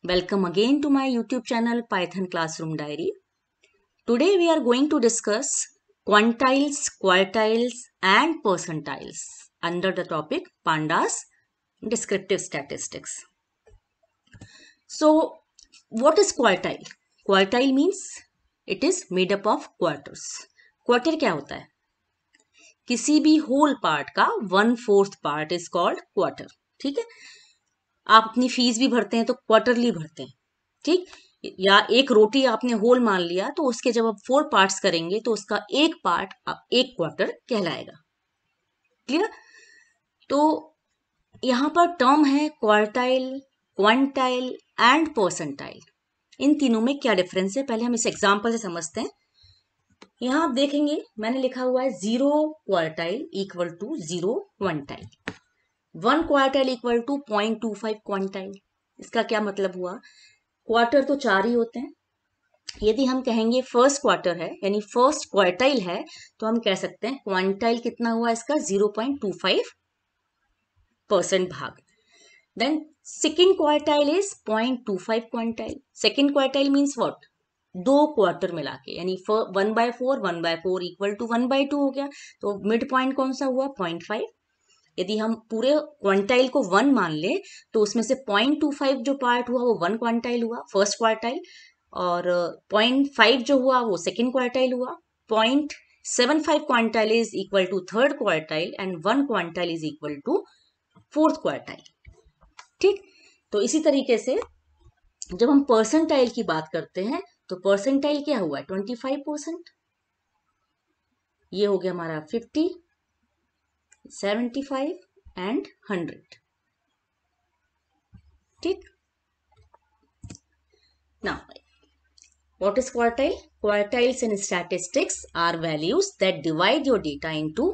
Welcome again to my YouTube channel Python Classroom Diary. Today we are going to discuss quantiles, quartiles and percentiles under the topic Pandas Descriptive Statistics. So what is quartile? Quartile means it is made up of quarters. Quarter क्या होता है? किसी भी whole part का 1/4 part is called quarter. ठीक है, आप अपनी फीस भी भरते हैं तो क्वार्टरली भरते हैं. ठीक, या एक रोटी आपने होल मान लिया तो उसके जब आप 4 पार्ट्स करेंगे तो उसका एक पार्ट एक क्वार्टर कहलाएगा. क्लियर? तो यहां पर टर्म है क्वार्टाइल, क्वांटाइल एंड परसेंटाइल. इन तीनों में क्या डिफरेंस है, पहले हम इस एग्जांपल से समझते हैं. यहां आप देखेंगे मैंने लिखा हुआ है 0 quartile equal to 0 quantile. 1 quartile equal to 0.25 quantile. इसका क्या मतलब हुआ? क्वार्टर तो 4 ही होते हैं. यदि हम कहेंगे फर्स्ट क्वार्टर है यानी फर्स्ट क्वार्टाइल है तो हम कह सकते हैं क्वांटाइल कितना हुआ इसका 0.25% भाग. Then second quartile is 0.25 quantile. Second quartile means what? 2 quarter मिला के, यानी 1/4 इक्वल टू 1/2 हो गया. तो मिड पॉइंट कौन सा हुआ? 0.5. यदि हम पूरे क्वांटाइल को 1 मान ले तो उसमें से 0.25 जो पार्ट हुआ वो 1 क्वांटाइल हुआ, फर्स्ट क्वार्टाइल. और 0.5 जो हुआ वो सेकेंड क्वार्टाइल हुआ. 0.75 quantile is equal to third quartile and 1 quantile is equal to fourth quartile. ठीक, तो इसी तरीके से जब हम परसेंटाइल की बात करते हैं तो परसेंटाइल क्या हुआ? 25%. ये हो गया हमारा 50, 75 एंड 100. ठीक, now what is quartile? Quartiles in statistics are values that divide your data into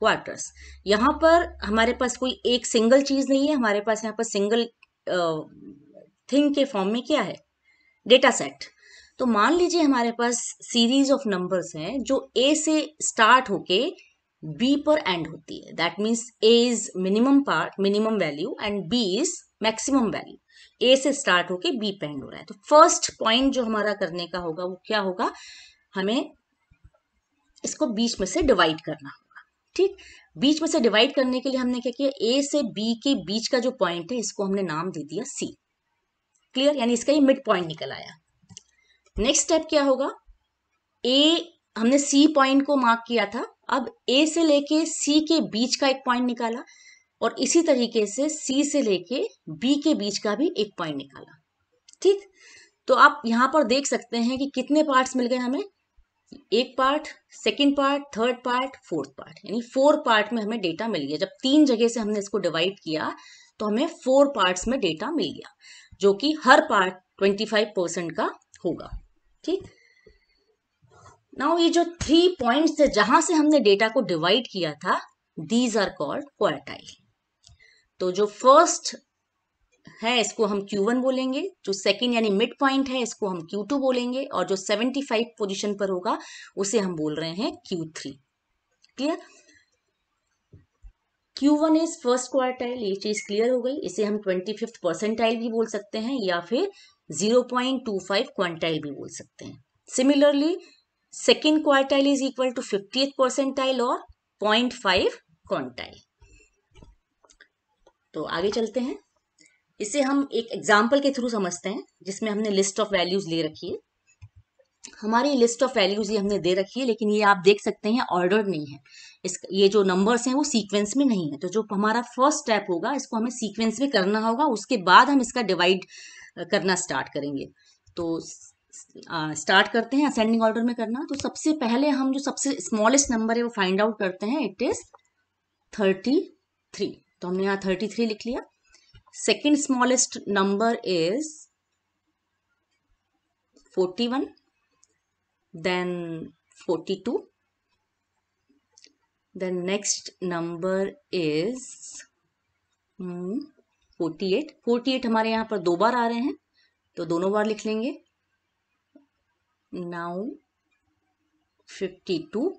quarters. यहाँ पर हमारे पास कोई एक सिंगल चीज नहीं है, हमारे पास यहाँ पर सिंगल थिंग के फॉर्म में क्या है? Data set. तो मान लीजिए हमारे पास सीरीज ऑफ नंबर्स हैं जो ए से स्टार्ट होके बी पर एंड होती है. That means A is minimum part, minimum value and B is maximum value. A से स्टार्ट होके बी पे एंड हो रहा है. तो फर्स्ट पॉइंट जो हमारा करने का होगा वो क्या होगा? हमें इसको बीच में से डिवाइड करना होगा. ठीक, बीच में से डिवाइड करने के लिए हमने क्या किया? ए से बी के बीच का जो पॉइंट है इसको हमने नाम दे दिया सी. क्लियर? यानी इसका ये मिड पॉइंट निकल आया. नेक्स्ट स्टेप क्या होगा? ए, हमने सी पॉइंट को मार्क किया था, अब ए से लेके सी के बीच का एक पॉइंट निकाला और इसी तरीके से सी से लेके बी के बीच का भी एक पॉइंट निकाला. ठीक, तो आप यहां पर देख सकते हैं कि कितने पार्ट्स मिल गए हमें. एक part, second part, third part, fourth part, यानी 4 पार्ट में हमें डेटा मिल गया. जब 3 जगह से हमने इसको डिवाइड किया तो हमें 4 पार्ट्स में डेटा मिल गया, जो कि हर पार्ट 25% का होगा. ठीक, नाउ ये जो 3 पॉइंट्स थे जहां से हमने डेटा को डिवाइड किया था, दीज आर कॉल्ड क्वार्टाइल. तो जो फर्स्ट है इसको हम Q1 बोलेंगे, जो सेकंड यानी मिड पॉइंट है इसको हम Q2 बोलेंगे और जो 75 पोजीशन पर होगा उसे हम बोल रहे हैं Q3. Clear? Q1 is first quartile, ये चीज क्लियर हो गई. इसे हम 25th परसेंटाइल भी बोल सकते हैं या फिर 0.25 क्वांटाइल भी बोल सकते हैं. Similarly second quartile is equal to 50th percentile और 0.5 क्वांटाइल. तो आगे चलते हैं. इसे हम एक एग्जाम्पल के थ्रू समझते हैं जिसमें हमने लिस्ट ऑफ वैल्यूज ले रखी है. हमारी लिस्ट ऑफ वैल्यूज ये हमने दे रखी है, लेकिन ये आप देख सकते हैं ऑर्डर नहीं है. ये जो नंबर्स हैं वो सीक्वेंस में नहीं है. तो जो हमारा फर्स्ट स्टेप होगा इसको हमें सीक्वेंस में करना होगा, उसके बाद हम इसका डिवाइड करना स्टार्ट करेंगे. तो स्टार्ट करते हैं असेंडिंग ऑर्डर में करना. तो सबसे पहले हम जो सबसे स्मॉलेस्ट नंबर है वो फाइंड आउट करते हैं. It is 33. तो हमने यहाँ 33 लिख लिया. Second smallest number is 41, then 42, then next number is 48. 48 हमारे यहाँ पर 2 बार आ रहे हैं तो दोनों बार लिख लेंगे. Now 52,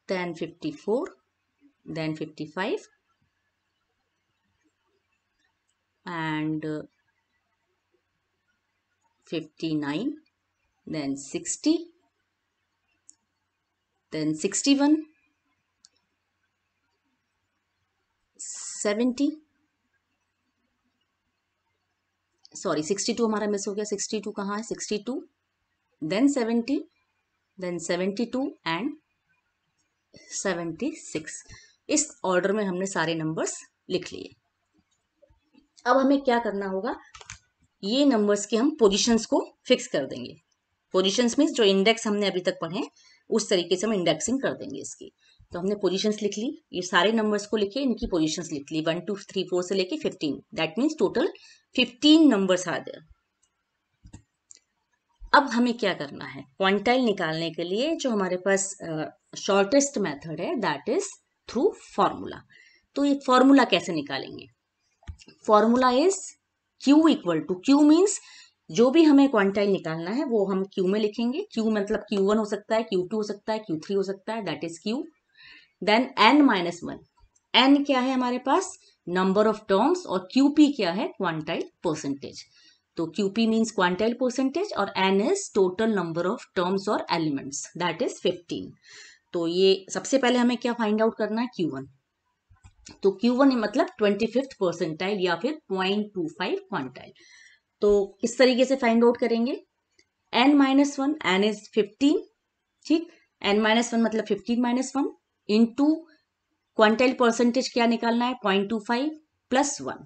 then 54, then 55, and 59, then 60, then 61, 70, sorry 62 हमारा मिस हो गया, 62 कहाँ है, 62, then 70, then 72 and 76। इस ऑर्डर में हमने सारे नंबर्स लिख लिए। अब हमें क्या करना होगा, ये नंबर्स के हम पोजीशंस को फिक्स कर देंगे। पोजीशंस मीन्स जो इंडेक्स हमने अभी तक पढ़े उस तरीके से हम इंडेक्सिंग कर देंगे इसकी। तो हमने पोजीशंस लिख ली, ये सारे नंबर्स को लिखे, इनकी पोजीशंस लिख ली 1 2 3 4 से लेके 15, that means total 15 numbers are there. अब हमें क्या करना है, क्वांटाइल निकालने के लिए जो हमारे पास शॉर्टेस्ट मेथड है दैट इज थ्रू फॉर्मूला। तो ये फॉर्मूला कैसे निकालेंगे, formula is Q equal to, Q means जो भी हमें क्वांटाइल निकालना है वो हम Q में लिखेंगे। Q मतलब Q1 हो सकता है, Q2 हो सकता है, Q3 हो सकता है, that is Q। Then n-1, n क्या है हमारे पास, नंबर ऑफ टर्म्स, और QP क्या है, क्वांटाइल परसेंटेज। तो QP मीन्स क्वांटाइल परसेंटेज और n is total number of terms और एलिमेंट्स, दैट इज 15। तो ये सबसे पहले हमें क्या फाइंड आउट करना है, Q1। तो Q1 मतलब 25th परसेंटाइल या फिर 0.25 क्वांटाइल। तो इस तरीके से फाइंड आउट करेंगे, n-1, n इज 15, ठीक, n-1 मतलब 15 - 1 इंटू क्वांटाइल परसेंटेज क्या निकालना है, 0.25 प्लस 1।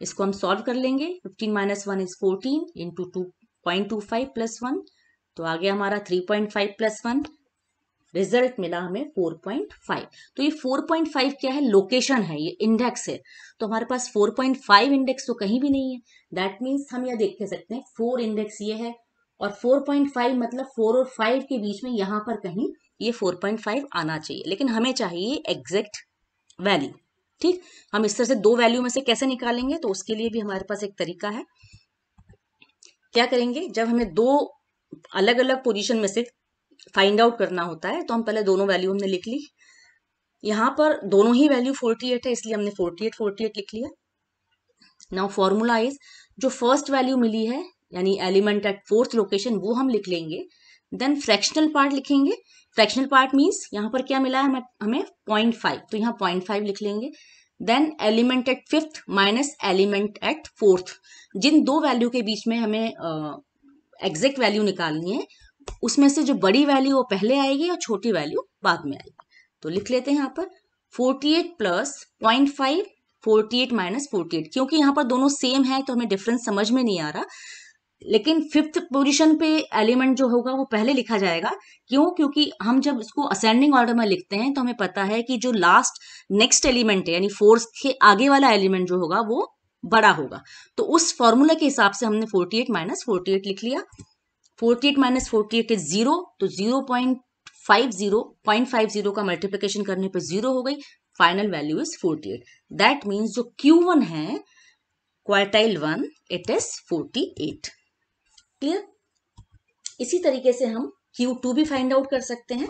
इसको हम सॉल्व कर लेंगे, 15 - 1 इज 14 इंटू 0.25 प्लस 1, तो आ गया हमारा 3.5 प्लस 1, रिजल्ट मिला हमें 4.5। तो ये 4.5 क्या है, लोकेशन है, ये इंडेक्स है। तो हमारे पास 4.5 इंडेक्स तो कहीं भी नहीं है, दैट मीन्स हम यह देख सकते हैं 4 इंडेक्स ये है और 4.5 मतलब 4 और 5 के बीच में यहाँ पर कहीं ये 4.5 आना चाहिए, लेकिन हमें चाहिए एग्जैक्ट वैल्यू। ठीक, हम इस तरह से दो वैल्यू में से कैसे निकालेंगे, तो उसके लिए भी हमारे पास एक तरीका है। क्या करेंगे, जब हमें दो अलग अलग पोजीशन में से फाइंड आउट करना होता है तो हम पहले दोनों वैल्यू हमने लिख ली। यहाँ पर दोनों ही वैल्यू 48 है इसलिए हमने 48 लिख लिया। नाउ फॉर्मूला इज, जो फर्स्ट वैल्यू मिली है यानी एलिमेंट एट फोर्थ लोकेशन वो हम लिख लेंगे, देन फ्रैक्शनल पार्ट लिखेंगे। फ्रैक्शनल पार्ट मीन्स यहाँ पर क्या मिला है हमें 0.5, तो यहाँ 0.5 लिख लेंगे। Then element at fifth minus element at fourth, जिन दो वैल्यू के बीच में हमें एग्जैक्ट वैल्यू निकालनी है उसमें से जो बड़ी वैल्यू वो पहले आएगी और छोटी वैल्यू बाद में आएगी। तो लिख लेते हैं यहाँ पर 48 प्लस 0.5, 48 माइनस 48, क्योंकि यहाँ पर दोनों सेम है तो हमें डिफरेंस समझ में नहीं आ रहा, लेकिन फिफ्थ पोजीशन पे एलिमेंट जो होगा वो पहले लिखा जाएगा। क्यों, क्योंकि हम जब इसको असेंडिंग ऑर्डर में लिखते हैं तो हमें पता है कि जो लास्ट नेक्स्ट एलिमेंट है यानी फोर्थ के आगे वाला एलिमेंट जो होगा वो बड़ा होगा। तो उस फॉर्मूला के हिसाब से हमने 48 माइनस 48 लिख लिया। 48 माइनस 48 इज 0, तो 0.50 का मल्टीप्लिकेशन करने पे 0 हो गई, final value is 48। That means जो Q1 है क्वार्टाइल 1 इट इज 48। क्लियर। इसी तरीके से हम Q2 भी फाइंड आउट कर सकते हैं।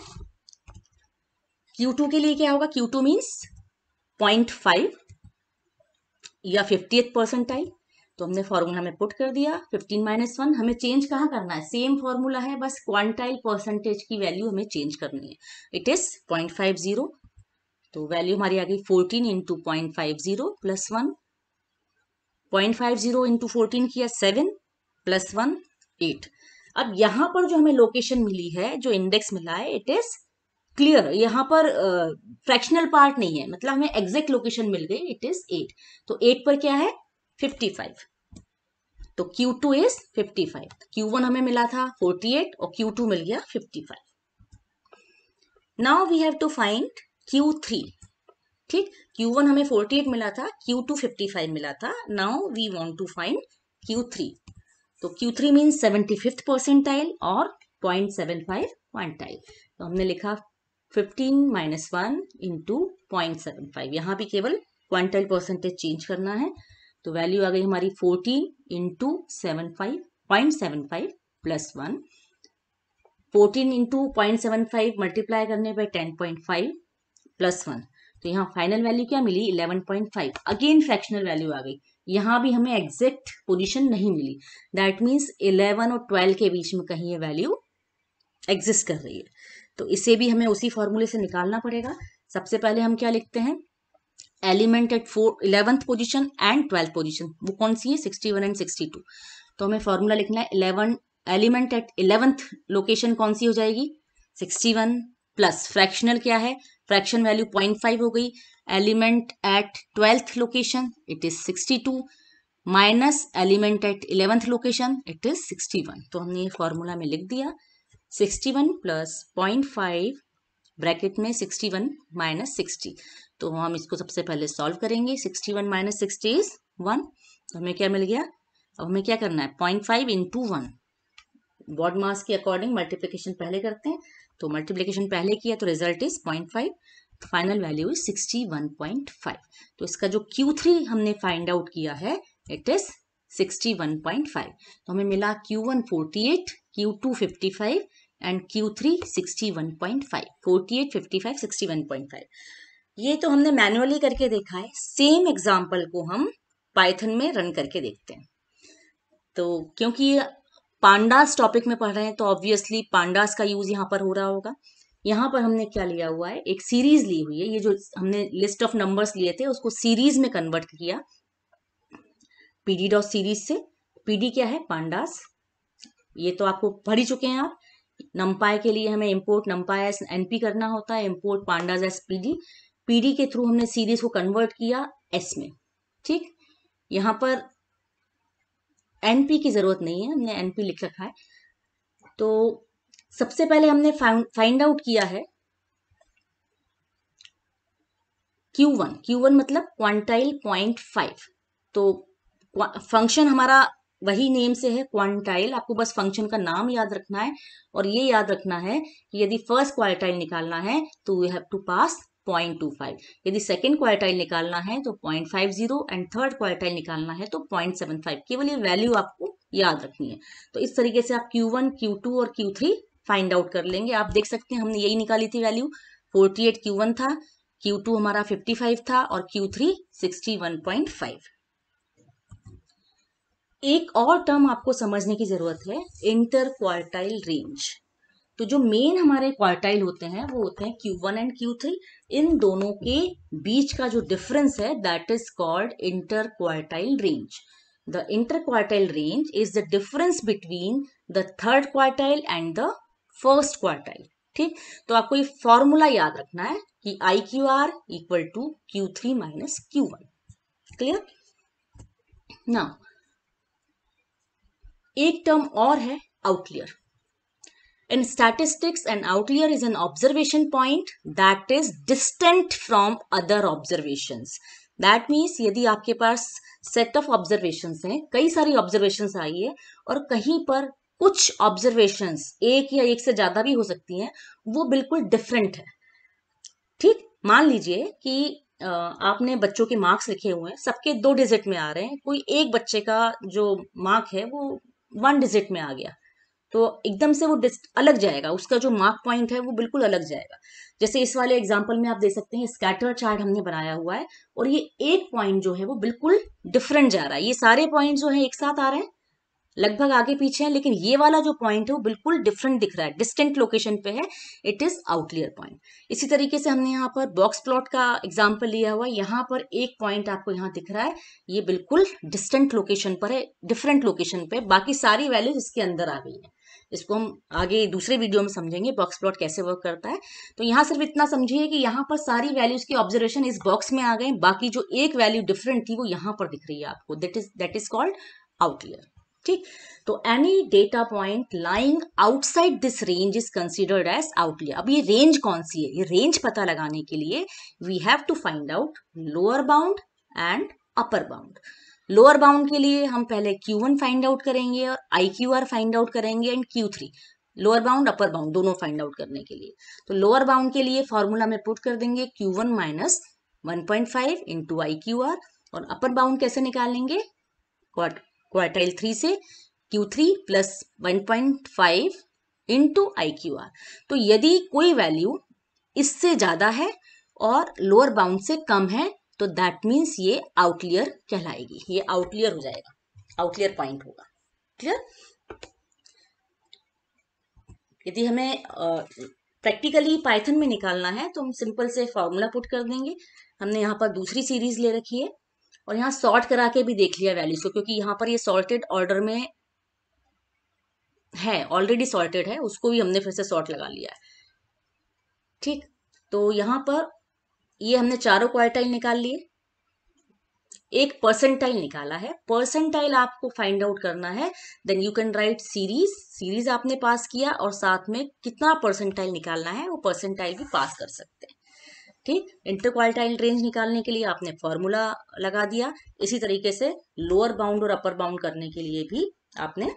Q2 के लिए क्या होगा, Q2 मीन्स 0.5 या 50th परसेंटाइल। तो हमने फॉर्मूला में पुट कर दिया 15 - 1, हमें चेंज कहाँ करना है, सेम फॉर्मूला है, बस क्वांटाइल परसेंटेज की वैल्यू हमें चेंज करनी है, इट इज 0.50। तो वैल्यू हमारी आ गई 14 इंटू 0.50 प्लस 1, 0.50 इंटू 14 किया 7 प्लस 1 8। अब यहाँ पर जो हमें लोकेशन मिली है, जो इंडेक्स मिला है, इट इज क्लियर, यहाँ पर फ्रैक्शनल पार्ट नहीं है, मतलब हमें एग्जैक्ट लोकेशन मिल गई, इट इज 8। तो 8 पर क्या है 55, तो Q2 इज 55। Q1 हमें मिला था 48 और Q2 मिल गया 55। Now we have to find Q3। ठीक, Q1 हमें 48 मिला था, Q2 55 मिला था, now we want to find Q3। तो Q3 मीन्स 75th परसेंटाइल और 0.75 क्वांटाइल। तो हमने लिखा 15 - 1 इंटू 0.75, यहाँ भी केवल क्वांटाइल परसेंटेज चेंज करना है। तो वैल्यू आ गई हमारी 14 इंटू 0.75 प्लस 1, 14 इंटू 0.75 मल्टीप्लाई करने पे 10.5 प्लस 1, तो यहाँ फाइनल वैल्यू क्या मिली 11.5। अगेन फ्रैक्शनल वैल्यू आ गई, यहाँ भी हमें एग्जैक्ट पोजीशन नहीं मिली। दैट मीन्स 11 और 12 के बीच में कहीं ये वैल्यू एग्जिस्ट कर रही है। तो इसे भी हमें उसी फॉर्मूले से निकालना पड़ेगा। सबसे पहले हम क्या लिखते हैं, element at 11th position and 12th position, वो कौन सी है 61 एंड 62। तो हमें फॉर्मूला लिखना है 11 एलिमेंट एट 11th लोकेशन कौन सी हो जाएगी 61 प्लस फ्रैक्शनल क्या है, फ्रैक्शन वैल्यू 0.5 हो गई, element at 12th location it is 62 minus element at 11th location it is 61। तो हमने ये फॉर्मूला में लिख दिया 61 प्लस 0.5 ब्रैकेट में 61 माइनस 60। तो हम इसको सबसे पहले सॉल्व करेंगे, 61 माइनस 60 इज 1। तो हमें क्या मिल गया, अब हमें क्या करना है 0.5 इंटू 1, बॉड मास के अकॉर्डिंग मल्टीप्लिकेशन पहले करते हैं, तो मल्टीप्लिकेशन पहले किया तो रिजल्ट इज 0.5, तो फाइनल वैल्यू इज 61.5। तो इसका जो Q3 हमने फाइंड आउट किया है इट इज 61.5। तो हमें मिला Q1 48, Q2 55 एंड Q3 61.5, 48, 55, 61.5। ये तो हमने मैनुअली करके देखा है। सेम एग्जाम्पल को हम पाइथन में रन करके देखते हैं। तो क्योंकि पांडास टॉपिक में पढ़ रहे हैं तो ऑब्वियसली पांडास का यूज यहाँ पर हो रहा होगा। यहाँ पर हमने क्या लिया हुआ है, एक सीरीज ली हुई है, ये जो हमने लिस्ट ऑफ नंबर्स लिए थे उसको सीरीज में कन्वर्ट किया पीडी डॉट सीरीज से। पीडी क्या है पांडास, ये तो आपको पढ़ ही चुके हैं आप। नंपाई के लिए हमें इंपोर्ट नंपाई एस एनपी करना होता है, import pandas S PD. PD के थ्रू हमने सीरीज को कन्वर्ट किया एस में। ठीक, यहाँ पर एनपी की जरूरत नहीं है, हमने एनपी लिख रखा है। तो सबसे पहले हमने फाइंड आउट किया है Q1, Q1 मतलब क्वांटाइल 0.5। तो फंक्शन हमारा वही नेम से है क्वांटाइल, आपको बस फंक्शन का नाम याद रखना है और ये याद रखना है कि यदि फर्स्ट क्वार्टाइल निकालना है तो वी हैव टू पास 0.25, यदि सेकेंड क्वार्टाइल निकालना है तो 0.50 एंड थर्ड क्वार्टाइल निकालना है तो 0.75। केवल ये वैल्यू आपको याद रखनी है। तो इस तरीके से आप Q1, Q2 और Q3 फाइंड आउट कर लेंगे। आप देख सकते हैं हमने यही निकाली थी वैल्यू, 48 Q1 था, Q2 हमारा 55 था और Q3 61.5। एक और टर्म आपको समझने की जरूरत है, इंटर क्वार्टाइल रेंज। तो जो मेन हमारे क्वार्टाइल होते हैं वो होते हैं Q1 एंड Q3, इन दोनों के बीच का जो डिफरेंस है that is called inter quartile range. The inter quartile range is the difference between the third quartile and the first quartile. ठीक, तो आपको ये फॉर्मूला याद रखना है कि IQR equal to Q3 minus Q1। Clear? Now एक टर्म और है outlier. In statistics, an outlier is an observation point that is distant from other observations. That means यदि आपके पास set of observations हैं, कई सारी observations आई है और कहीं पर कुछ observations एक या एक से ज्यादा भी हो सकती हैं, वो बिल्कुल different है। ठीक, मान लीजिए कि आपने बच्चों के मार्क्स लिखे हुए हैं, सबके 2 डिजिट में आ रहे हैं, कोई एक बच्चे का जो मार्क है वो 1 डिजिट में आ गया, तो एकदम से वो अलग जाएगा, उसका जो मार्क पॉइंट है वो बिल्कुल अलग जाएगा। जैसे इस वाले एग्जांपल में आप देख सकते हैं स्कैटर चार्ट हमने बनाया हुआ है और ये एक पॉइंट जो है वो बिल्कुल डिफरेंट जा रहा है। ये सारे पॉइंट जो है एक साथ आ रहे हैं, लगभग आगे पीछे हैं, लेकिन ये वाला जो पॉइंट है वो बिल्कुल डिफरेंट दिख रहा है, डिस्टेंट लोकेशन पे है, इट इज आउटलियर पॉइंट। इसी तरीके से हमने यहाँ पर बॉक्स प्लॉट का एग्जाम्पल लिया हुआ है। यहाँ पर एक पॉइंट आपको यहाँ दिख रहा है, ये बिल्कुल डिस्टेंट लोकेशन पर है, डिफरेंट लोकेशन पे, बाकी सारी वैल्यूज इसके अंदर आ गई है। इसको हम आगे दूसरे वीडियो में समझेंगे बॉक्स प्लॉट कैसे वर्क करता है। तो यहाँ सिर्फ इतना समझिए कि यहाँ पर सारी वैल्यूज की ऑब्जर्वेशन इस बॉक्स में आ गए, बाकी जो एक वैल्यू डिफरेंट थी वो यहाँ पर दिख रही है आपको, दैट इज कॉल्ड आउटलियर। ठीक, तो any data point lying outside this range is considered as outlier. अब ये रेंज कौन सी है, ये रेंज पता लगाने के लिए we have to find out lower bound and upper bound. Lower bound के लिए हम पहले Q1 फाइंड आउट करेंगे और IQR फाइंड आउट करेंगे and Q3, lower bound upper bound दोनों फाइंड आउट करने के लिए। तो लोअर बाउंड के लिए फॉर्मूला में पुट कर देंगे Q1 माइनस 1.5 इंटू IQR, और अपर बाउंड कैसे निकालेंगे क्वार्टाइल 3 से Q3 प्लस 1.5 इंटू IQR। तो यदि कोई वैल्यू इससे ज्यादा है और लोअर बाउंड से कम है तो दैट मीन्स ये आउटलियर कहलाएगी, ये आउटलियर हो जाएगा, आउटलियर पॉइंट होगा। क्लियर? यदि हमें प्रैक्टिकली पाइथन में निकालना है तो हम सिंपल से फॉर्मूला पुट कर देंगे। हमने यहाँ पर दूसरी सीरीज ले रखी है और यहाँ सॉर्ट करा के भी देख लिया वैल्यूज को, क्योंकि यहाँ पर ये सॉर्टेड ऑर्डर में है, ऑलरेडी सॉर्टेड है, उसको भी हमने फिर से सॉर्ट लगा लिया है। ठीक, तो यहाँ पर ये हमने चारों क्वार्टाइल निकाल लिए, एक परसेंटाइल निकाला है। परसेंटाइल आपको फाइंड आउट करना है, then you can write series, series आपने पास किया और साथ में कितना परसेंटाइल निकालना है वो परसेंटाइल भी पास कर सकते हैं। ठीक, इंटर क्वार्टाइल रेंज निकालने के लिए आपने फॉर्मूला लगा दिया, इसी तरीके से लोअर बाउंड और अपर बाउंड करने के लिए भी आपने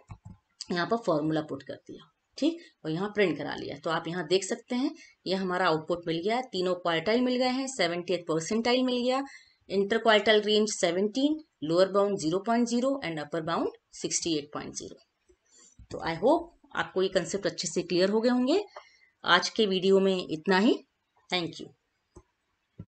यहाँ पर फॉर्मूला पुट कर दिया। ठीक, और यहाँ प्रिंट करा लिया। तो आप यहाँ देख सकते हैं ये हमारा आउटपुट मिल गया है, तीनों क्वार्टाइल मिल गए हैं, 78 परसेंटाइल मिल गया, inter quartile range 17, lower bound 0.0 and upper bound 68.0। तो आई होप आपको ये कंसेप्ट अच्छे से क्लियर हो गए होंगे। आज के वीडियो में इतना ही। Thank you.